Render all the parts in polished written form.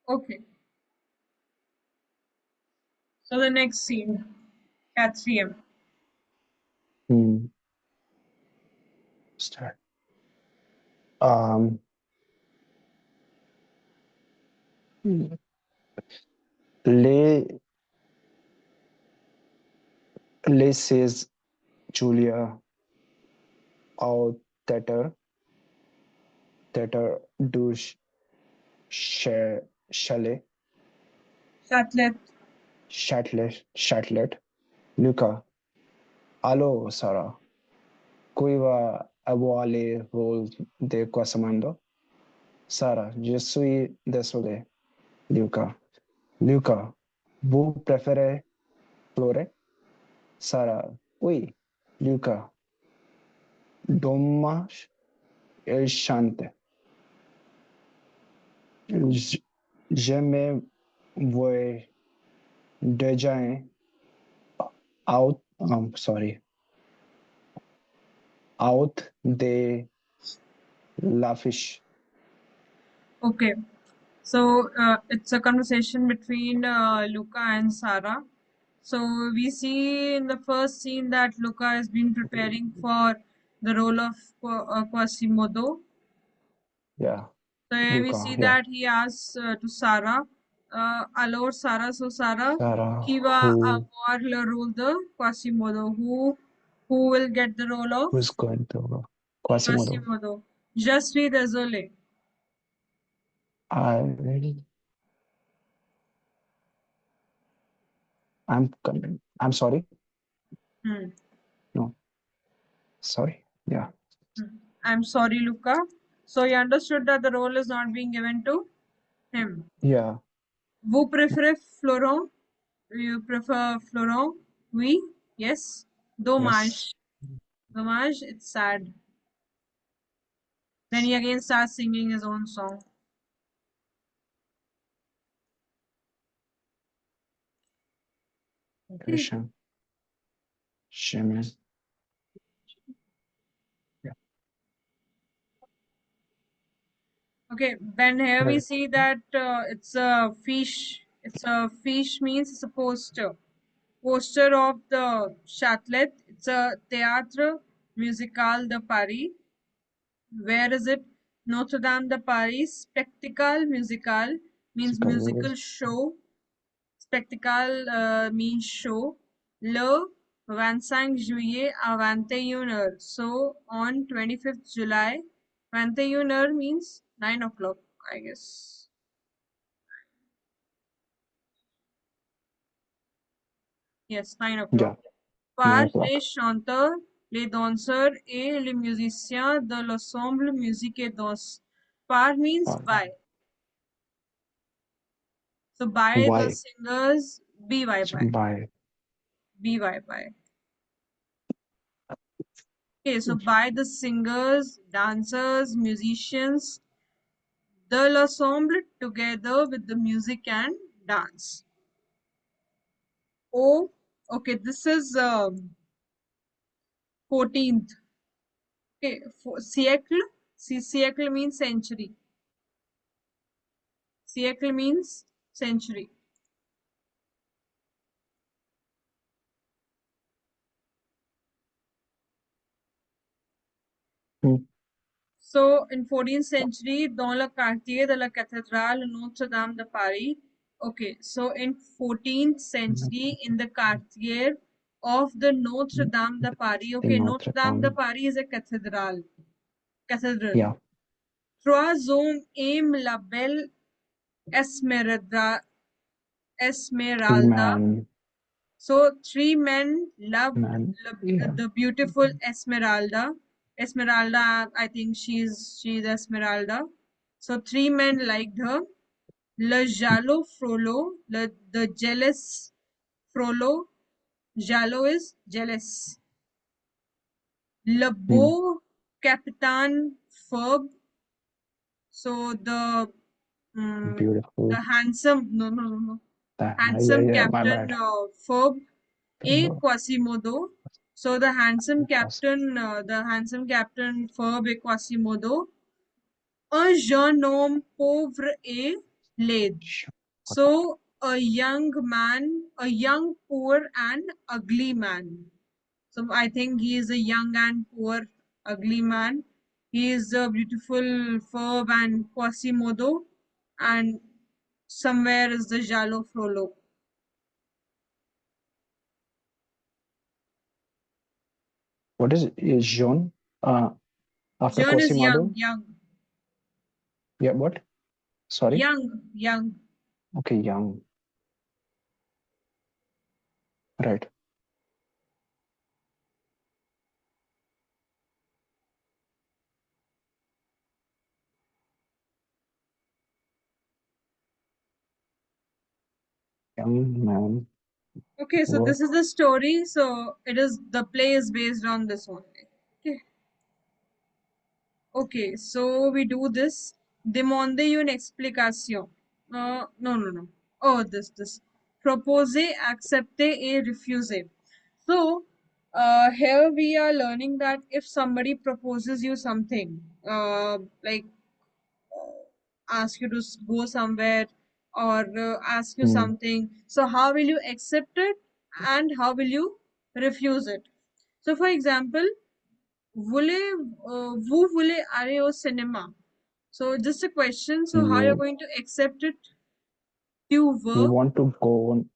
Okay. So the next scene, Cat 3M. Start. Um, Lay says Julia out that are douche chalet Chatlet Luca. Allo Sara. Qui va a vuole rol de Quasamando? Sara, je suis désolé. Luca. Luca, vous préférez pleurer? Sara, oui. Luca, dommage, il chante. Je me vois déjà out de la fish. Okay. So it's a conversation between Luca and Sarah. So we see in the first scene that Luca has been preparing for the role of Quasimodo. Yeah. So here we Luca, see yeah. that he asks to Sarah, alors Sarah, so Sarah, Sarah, qui va who avoir le rôle de Quasimodo? Who will get the role of who's going to Quasimodo? Quasimodo? Je suis désolé. I'm sorry. Hmm. No. Sorry. Yeah. I'm sorry, Luca. So you understood that the role is not being given to him. Yeah. Vous préférez Florent? You prefer Florent? Oui? Yes? Yes. Dommage. Dommage, it's sad. Then he again starts singing his own song. Christian. Shaman. Yeah. Okay, then here we Right. see that it's a fiche. It's a fiche means it's a poster. Poster of the Châtelet. It's a Théâtre Musical de Paris. Where is it? Notre Dame de Paris. Spectacle musical means musical show. Spectacle means show. Le 25 juillet à 21h. So on 25th July, 21h means 9 o'clock, I guess. Yes, 9 o'clock. Yeah. Par 9 o'clock. les chanteurs, les danseurs et les musiciens de l'ensemble musique et danse. Par means by. So by the Why? singers, by. By. By. Okay, so by the singers, dancers, musicians, the l'ensemble together with the music and dance. Oh, okay, this is 14th. Okay, siècle. Siècle means century. Siècle means century. So in 14th century, dans le quartier de la cathédrale Notre-Dame de Paris. Okay, so in 14th century, in the quartier of the Notre-Dame de Paris. Okay, Notre-Dame de Paris is a cathedral. Yeah. Trois hommes aiment la belle Esmeralda. Man. So three men love Man. Yeah. the beautiful Esmeralda. Esmeralda, I think she's Esmeralda. So three men liked her. Le jaloux Frollo, the jealous Frollo. Jaloux is jealous. Le beau Capitaine Ferb. So the Beautiful. handsome no. Handsome Yeah. My Captain bad. Ferb A. Quasimodo. So the handsome captain Ferb A. Quasimodo. Un jeune homme pauvre et Lathe. Sure. So a young man, a young, poor, and ugly man. So I think he is a young and poor, ugly man. He is a beautiful Ferb and Quasimodo, and somewhere is the Jalo Frollo. What is Jean? After John is young, Quasimodo? young, Yeah, what? Sorry? young. Okay, young. Right. Young man. Okay, so Poor. this is the story. So it is the play is based on this only. Okay. Okay, so we do this. Demandez une explication. No. Oh, this. Proposer, accepter, et refuser. So, here we are learning that if somebody proposes you something, like ask you to go somewhere or ask you Hmm. something, so how will you accept it and how will you refuse it? So, for example, vous voulez aller au cinéma? So just a question. So how you're You going to accept it? Tu you veux. want to go on.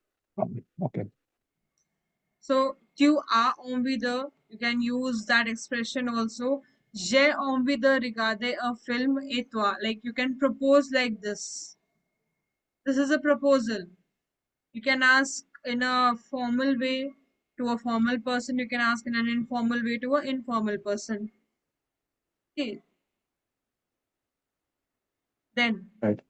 Okay. So tu as envie de. You can use that expression also. J'ai envie de regarder un film et toi. Like you can propose like this. This is a proposal. You can ask in a formal way to a formal person. You can ask in an informal way to an informal person. Okay. Then Right.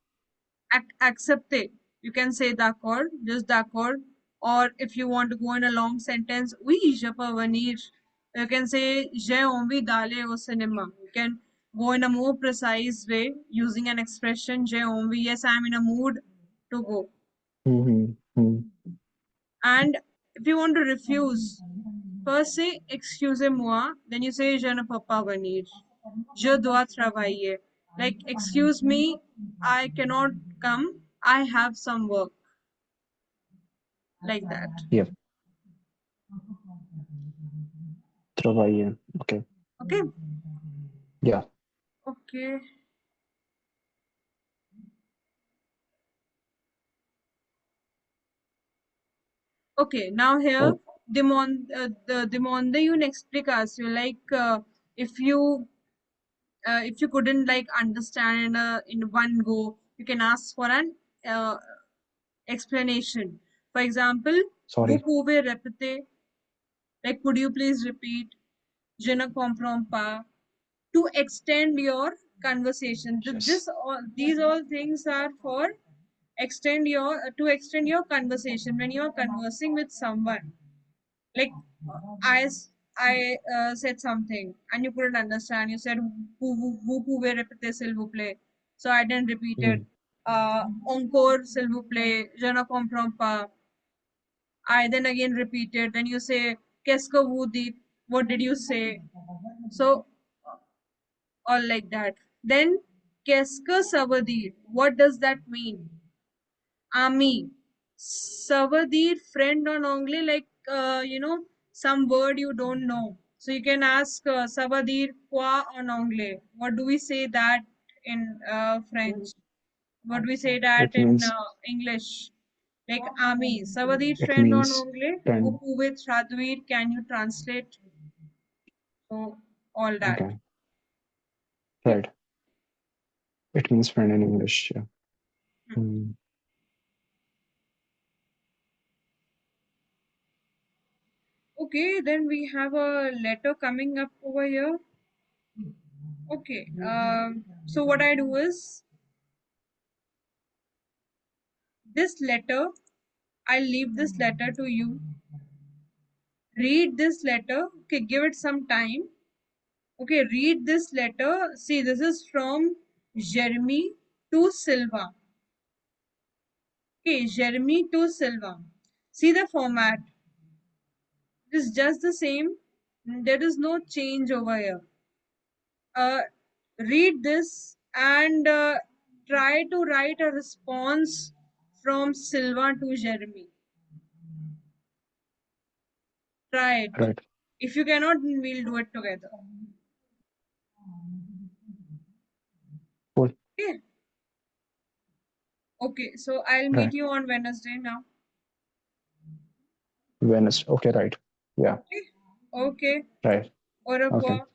accept it. You can say d'accord, just d'accord. Or if you want to go in a long sentence, oui, je peux venir. You can say j'ai envie d'aller au cinéma. You can go in a more precise way using an expression j'ai envie. Yes, I'm in a mood to go. Mm-hmm. Mm-hmm. And if you want to refuse, first say excusez-moi, then you say je ne peux pas venir. Je dois travailler. Like, excuse me, I cannot come. I have some work. Like that. Yeah. Travailler. Okay. Okay. Yeah. Okay. Okay. Now here, Oh, demande une explication. Like, if you couldn't like understand in one go, you can ask for an uh, explanation. For example, vous sorry. pouvez répéter, like could you please repeat, je ne comprends pas, to extend your conversation. Yes. These all things are for extend your to extend your conversation when you are conversing with someone. Like I s- I said something and you couldn't understand. You said vous pouvez répéter s'il vous plaît. So I didn't repeat it. Mm. Encore s'il vous plaît, je ne comprends pas. I then again repeated. Then you say, qu'est-ce que vous dites? What did you say? So, all like that. Then, qu'est-ce que ça veut dire? What does that mean? Ami. Ça veut dire friend en anglais, like, some word you don't know. So you can ask, ça veut dire quoi en anglais? What do we say that in French? What do we say that It in means English? Like Ami, Savadi it friend on means anglais, friend. Upu with Shadwir, can you translate? So all that. Okay. Okay. Right. It means friend in English. Yeah. Hmm. Mm. Okay, then we have a letter coming up over here. Okay. So what I do is this letter, I'll leave this letter to you. Read this letter. Okay, give it some time. Okay, read this letter. See, this is from Jeremy to Silva. Okay, Jeremy to Silva. See the format. It is just the same. There is no change over here. Uh, read this and try to write a response from Silva to Jeremy. Try it. Right. If you cannot, then we'll do it together. Cool. Okay. Okay. So I'll meet Right. you on Wednesday now. Venice. Okay. Right. Yeah. Okay. Okay. Right. Au Okay. revoir.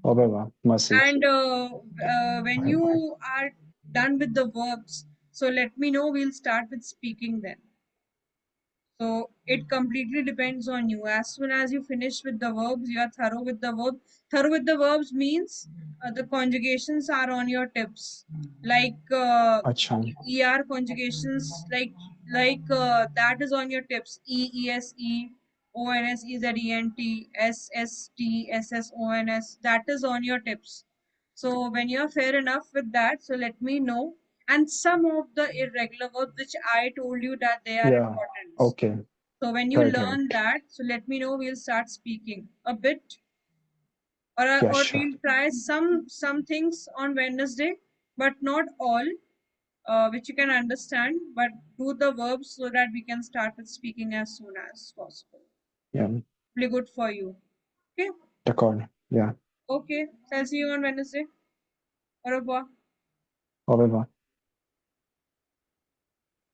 Au revoir. Merci. And when Bye bye. you are done with the verbs, so let me know. We'll start with speaking then. So it completely depends on you. As soon as you finish with the verbs, you are thorough with the verb. Thorough with the verbs means the conjugations are on your tips, like अच्छा. er conjugations, that is on your tips. E e o n s e z e n t s s t s s o n s. That is on your tips. So when you are fair enough with that, so let me know. And some of the irregular verbs which I told you that they are Yeah. important. Okay. So when you Right. Right. learn that, so let me know. We'll start speaking a bit, Yeah. or Sure. we'll try some things on Wednesday, but not all, which you can understand. But do the verbs so that we can start with speaking as soon as possible. Yeah. Really good for you. Okay. D'accord. Yeah. Okay. So I'll see you on Wednesday. Au revoir. Au revoir.